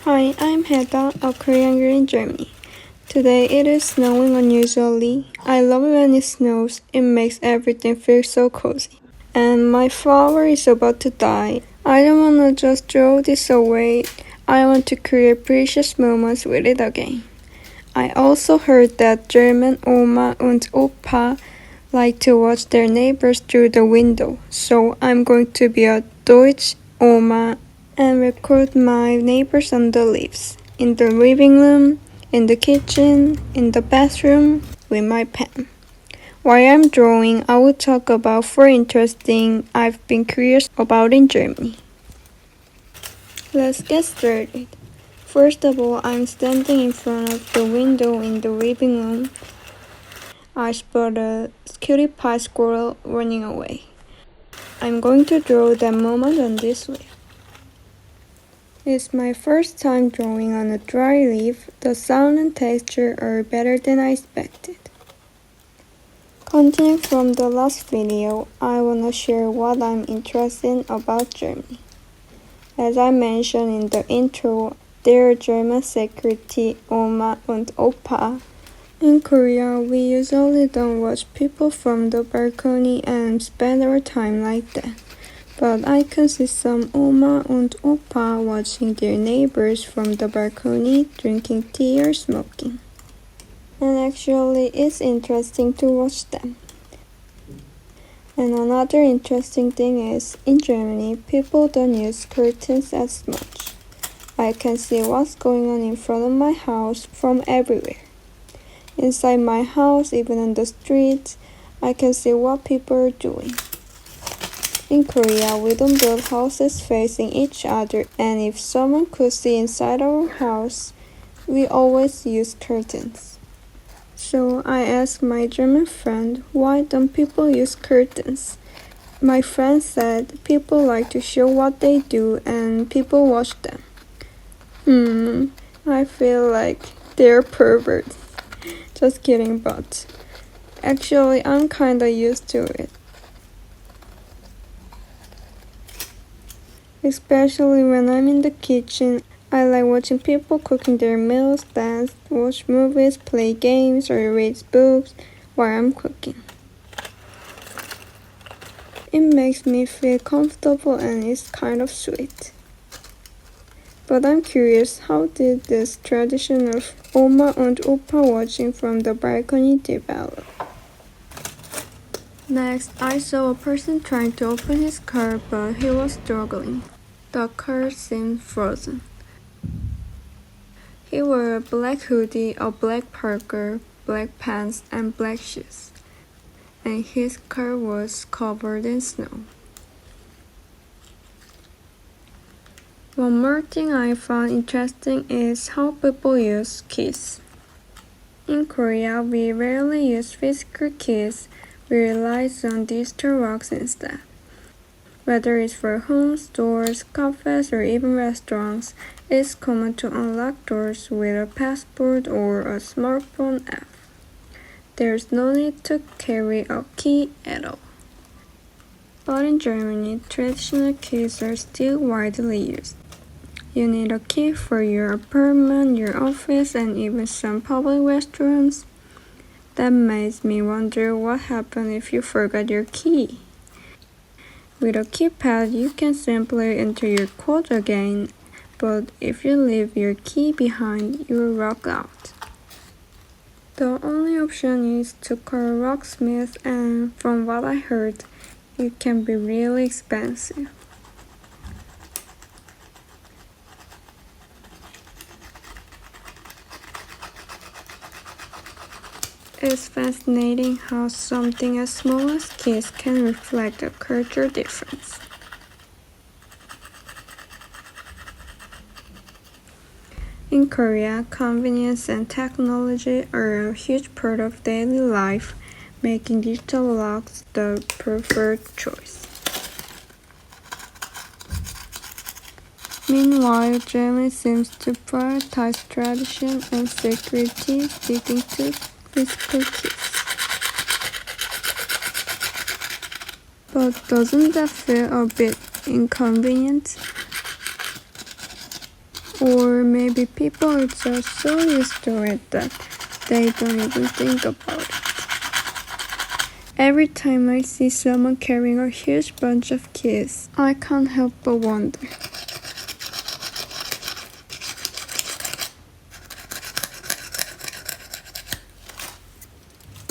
Hi, I'm Heda, a Korean girl in Germany. Today it is snowing unusually. I love it when it snows, it makes everything feel so cozy. And my flower is about to die. I don't wanna just throw this away. I want to create precious moments with it again. I also heard that German Oma and Opa like to watch their neighbors through the window, so I'm going to be a Deutsch Oma and record my neighbors on the leaves, in the living room, in the kitchen, in the bathroom, with my pen. While I'm drawing, I will talk about 4 interesting I've been curious about in Germany. Let's get started. First of all, I'm standing in front of the window in the living room. I spot a cutie pie squirrel running away. I'm going to draw that moment on this leaf. It's my first time drawing on a dry leaf. The sound and texture are better than I expected. Continuing from the last video, I wanna share what I'm interested in about Germany. As I mentioned in the intro, there are German security Oma and Opa. In Korea, we usually don't watch people from the balcony and spend our time like that. But I can see some Oma and Opa watching their neighbors from the balcony, drinking tea or smoking. And actually, it's interesting to watch them. And another interesting thing is, in Germany, people don't use curtains as much. I can see what's going on in front of my house from everywhere. Inside my house, even on the streets, I can see what people are doing. In Korea, we don't build houses facing each other, and if someone could see inside our house, we always use curtains. So I asked my German friend, why don't people use curtains? My friend said people like to show what they do and people watch them. I feel like they're perverts. Just kidding, but actually I'm kinda used to it. Especially when I'm in the kitchen, I like watching people cooking their meals, dance, watch movies, play games, or read books while I'm cooking. It makes me feel comfortable and it's kind of sweet. But I'm curious, how did this tradition of Oma and Opa watching from the balcony develop? Next, I saw a person trying to open his car, but he was struggling. The car seemed frozen. He wore a black hoodie, a black parker, black pants, and black shoes. And his car was covered in snow. One more thing I found interesting is how people use keys. In Korea, we rarely use physical keys, we rely on digital locks instead. Whether it's for homes, stores, cafes, or even restaurants, it's common to unlock doors with a passport or a smartphone app. There's no need to carry a key at all. But in Germany, traditional keys are still widely used. You need a key for your apartment, your office, and even some public restrooms. That makes me wonder what happens if you forgot your key. With a keypad, you can simply enter your code again, but if you leave your key behind, you'll lock out. The only option is to call a locksmith, and from what I heard, it can be really expensive. It's fascinating how something as small as keys can reflect a cultural difference. In Korea, convenience and technology are a huge part of daily life, making digital locks the preferred choice. Meanwhile, Germany seems to prioritize tradition and security, sticking to physical keys. But doesn't that feel a bit inconvenient? Or maybe people are just so used to it that they don't even think about it. Every time I see someone carrying a huge bunch of keys, I can't help but wonder.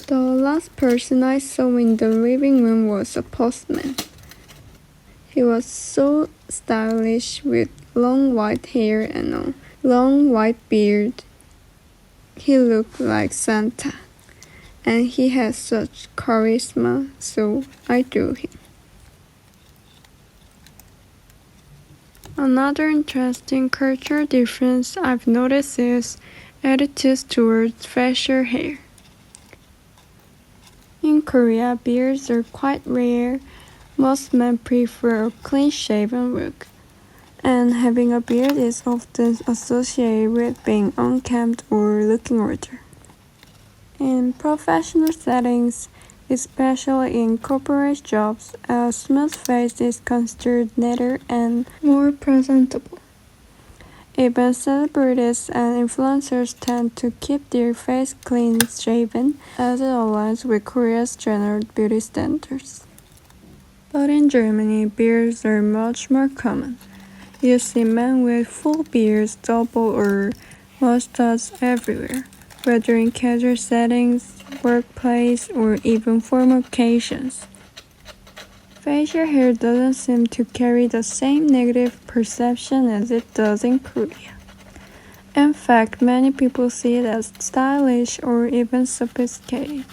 The last person I saw in the living room was a postman. He was so stylish with long white hair and a long white beard. He looked like Santa, and he had such charisma, so I drew him. Another interesting cultural difference I've noticed is attitudes towards facial hair. In Korea, beards are quite rare. Most men prefer a clean-shaven look, and having a beard is often associated with being unkempt or looking older. In professional settings, especially in corporate jobs, a smooth face is considered neater and more presentable. Even celebrities and influencers tend to keep their face clean-shaven as it aligns with Korea's general beauty standards. But in Germany, beards are much more common. You see men with full beards, double or mustaches everywhere, whether in casual settings, workplace, or even formal occasions. Facial hair doesn't seem to carry the same negative perception as it does in Korea. In fact, many people see it as stylish or even sophisticated.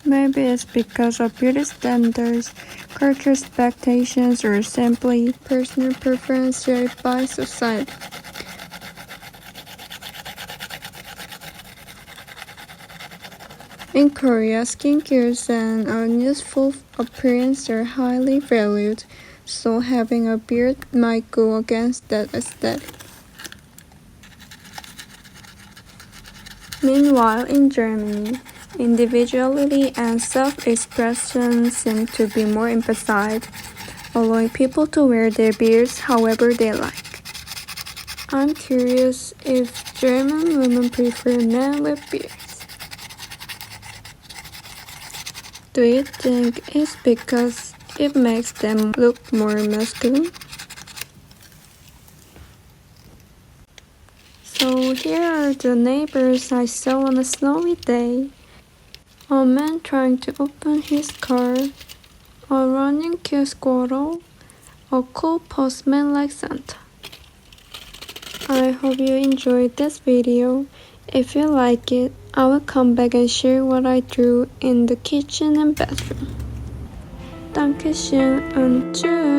Maybe it's because of beauty standards, cultural expectations, or simply personal preference shaped by society. In Korea, skincare and a youthful appearance are highly valued, so having a beard might go against that aesthetic. Meanwhile, in Germany, individuality and self-expression seem to be more emphasized, allowing people to wear their beards however they like. I'm curious if German women prefer men with beards. Do you think it's because it makes them look more masculine? So here are the neighbors I saw on a snowy day. A man trying to open his car, a running cute squirrel, a cool postman like Santa. I hope you enjoyed this video. If you like it, I will come back and share what I drew in the kitchen and bathroom. Dankeschön und tschüss.